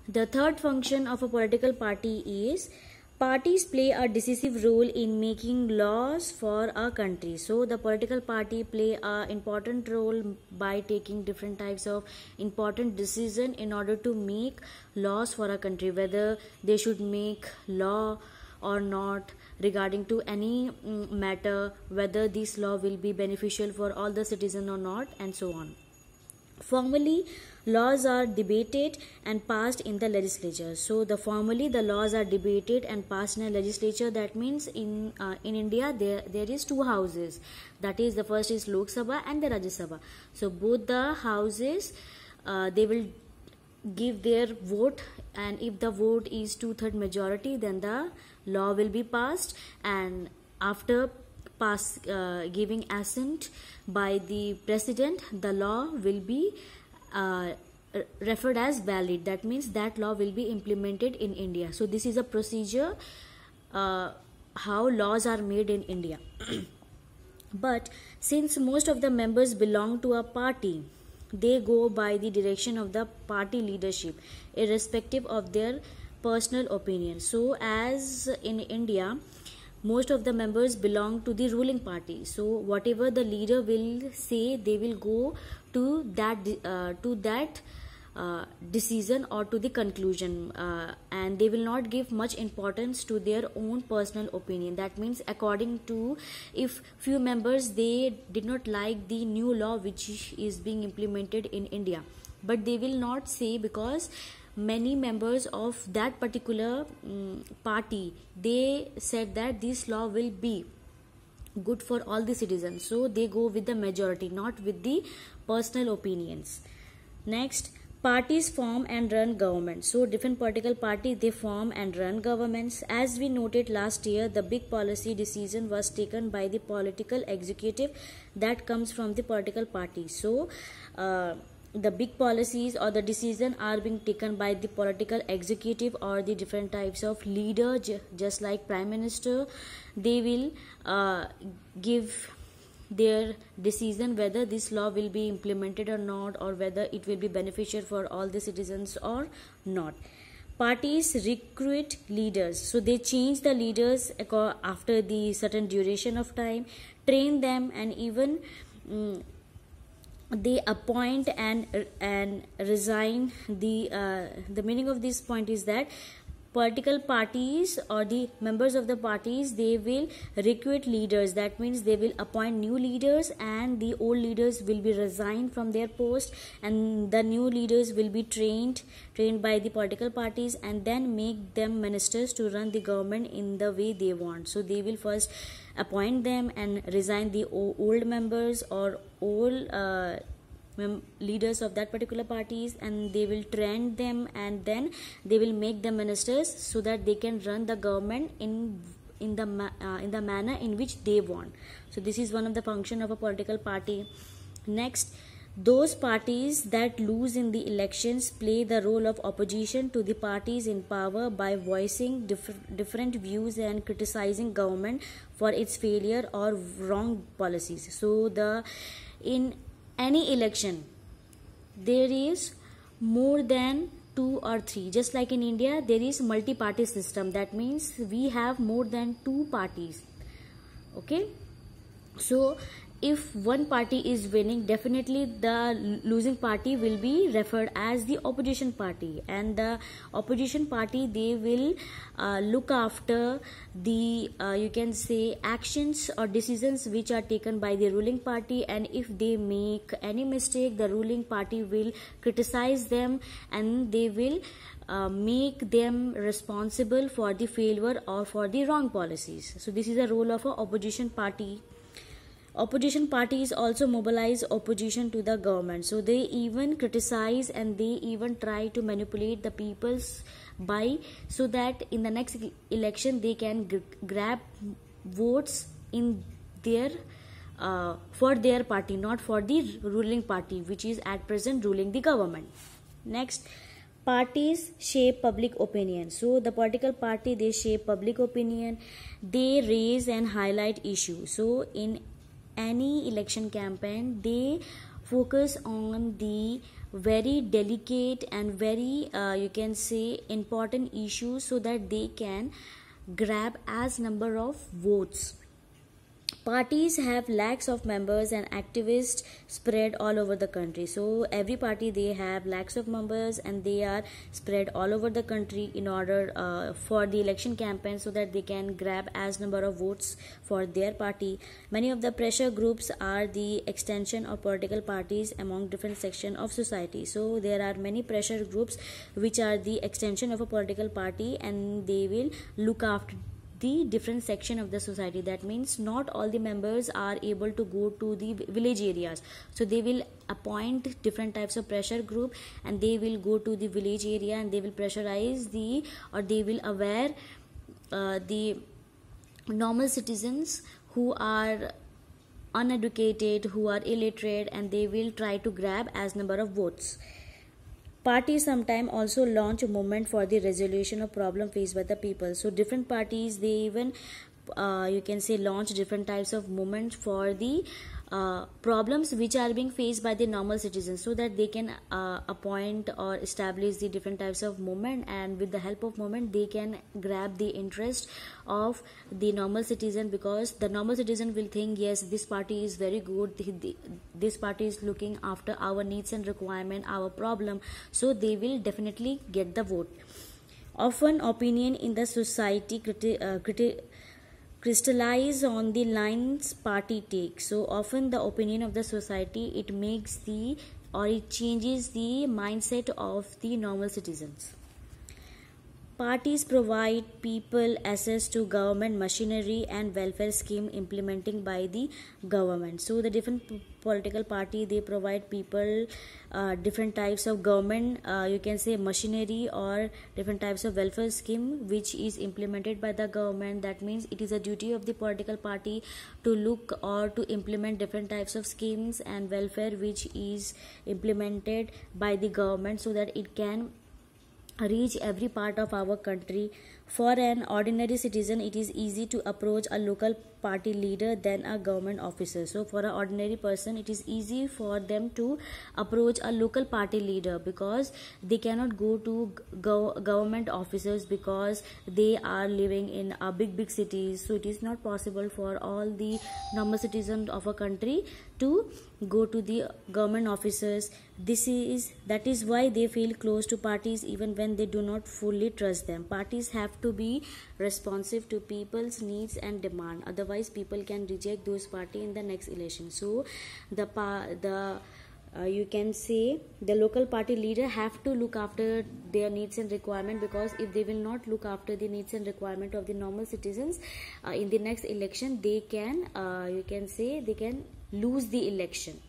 The third function of a political party is parties play a decisive role in making laws for a country. So the political party play a important role by taking different types of important decision in order to make laws for a country, whether they should make law or not regarding to any matter, whether this law will be beneficial for all the citizens or not, and so on. Formally, laws are debated and passed in the legislature. So formally the laws are debated and passed in a legislature. That means in India there is two houses. That is, the first is Lok Sabha and the Rajya Sabha. So both the houses they will give their vote, and if the vote is 2/3 majority, then the law will be passed, and after giving assent by the president, the law will be referred as valid. That means that law will be implemented in India. So this is a procedure how laws are made in India. But since most of the members belong to a party, they go by the direction of the party leadership, irrespective of their personal opinion. So as in India, most of the members belong to the ruling party. So whatever the leader will say, they will go to that decision or to the conclusion, and they will not give much importance to their own personal opinion. That means, according to, if few members they did not like the new law which is being implemented in India, but they will not say, because many members of that particular party, they said that this law will be good for all the citizens, so they go with the majority, not with the personal opinions. Next, parties form and run government. So different political parties, they form and run governments. As we noted last year, the big policy decision was taken by the political executive that comes from the political party. So the big policies or the decision are being taken by the political executive or the different types of leader, just like prime minister. They will give their decision whether this law will be implemented or not, or whether it will be beneficial for all the citizens or not. Parties recruit leaders, so they change the leaders after the certain duration of time, train them, and even they appoint and resign. The meaning of this point is that political parties or the members of the parties, they will recruit leaders. That means they will appoint new leaders, and the old leaders will be resigned from their post, and the new leaders will be trained by the political parties, and then make them ministers to run the government in the way they want. So they will first appoint them and resign the old members or old leaders of that particular parties, and they will train them, and then they will make them ministers so that they can run the government in the manner in which they want. So this is one of the function of a political party. Next, those parties that lose in the elections play the role of opposition to the parties in power by voicing different views and criticizing government for its failure or wrong policies. So in any election, there is more than 2 or 3. Just like in India, there is multi-party system. That means we have more than 2 parties. Okay, so if one party is winning, definitely the losing party will be referred as the opposition party, and the opposition party, they will look after the you can say actions or decisions which are taken by the ruling party, and if they make any mistake, the ruling party will criticize them, and they will make them responsible for the failure or for the wrong policies. So this is the role of an opposition party. Opposition parties also mobilize opposition to the government. So they even criticize, and they even try to manipulate the people's by, so that in the next election they can grab votes in their for their party, not for the ruling party which is at present ruling the government. Next, parties shape public opinion. So the political party, they shape public opinion. They raise and highlight issues. So in any election campaign, they focus on the very delicate and very you can say important issues, so that they can grab as number of votes. Parties have lakhs of members and activists spread all over the country. So every party, they have lakhs of members and they are spread all over the country in order for the election campaign, so that they can grab as number of votes for their party. Many of the pressure groups are the extension of political parties among different sections of society. So there are many pressure groups which are the extension of a political party, and they will look after the different section of the society. That means not all the members are able to go to the village areas, so they will appoint different types of pressure group, and they will go to the village area, and they will pressurize or they will aware the normal citizens who are uneducated, who are illiterate, and they will try to grab as number of votes. Parties sometimes also launch a movement for the resolution of problem faced by the people. So different parties, they even you can say launch different types of movements for the problems which are being faced by the normal citizens, so that they can appoint or establish the different types of movement, and with the help of movement they can grab the interest of the normal citizen, because the normal citizen will think, yes, this party is very good, this party is looking after our needs and requirement, our problem, so they will definitely get the vote. Often opinion in the society crystallize on the lines party takes. So often the opinion of the society, it makes the, or it changes the mindset of the normal citizens. Parties provide people access to government machinery and welfare scheme implementing by the government. So the different political party, they provide people different types of government you can say machinery, or different types of welfare scheme which is implemented by the government. That means it is a duty of the political party to look or to implement different types of schemes and welfare which is implemented by the government, so that it can reach every part of our country. For an ordinary citizen, it is easy to approach a local party leader than a government officer. So for an ordinary person, it is easy for them to approach a local party leader, because they cannot go to government officers, because they are living in a big cities. So it is not possible for all the normal citizens of a country to go to the government officers. That is why they feel close to parties even when they do not fully trust them. Parties have to be responsive to people's needs and demand, otherwise people can reject those party in the next election. So you can say the local party leader have to look after their needs and requirement, because if they will not look after the needs and requirement of the normal citizens in the next election, they can you can say they can lose the election.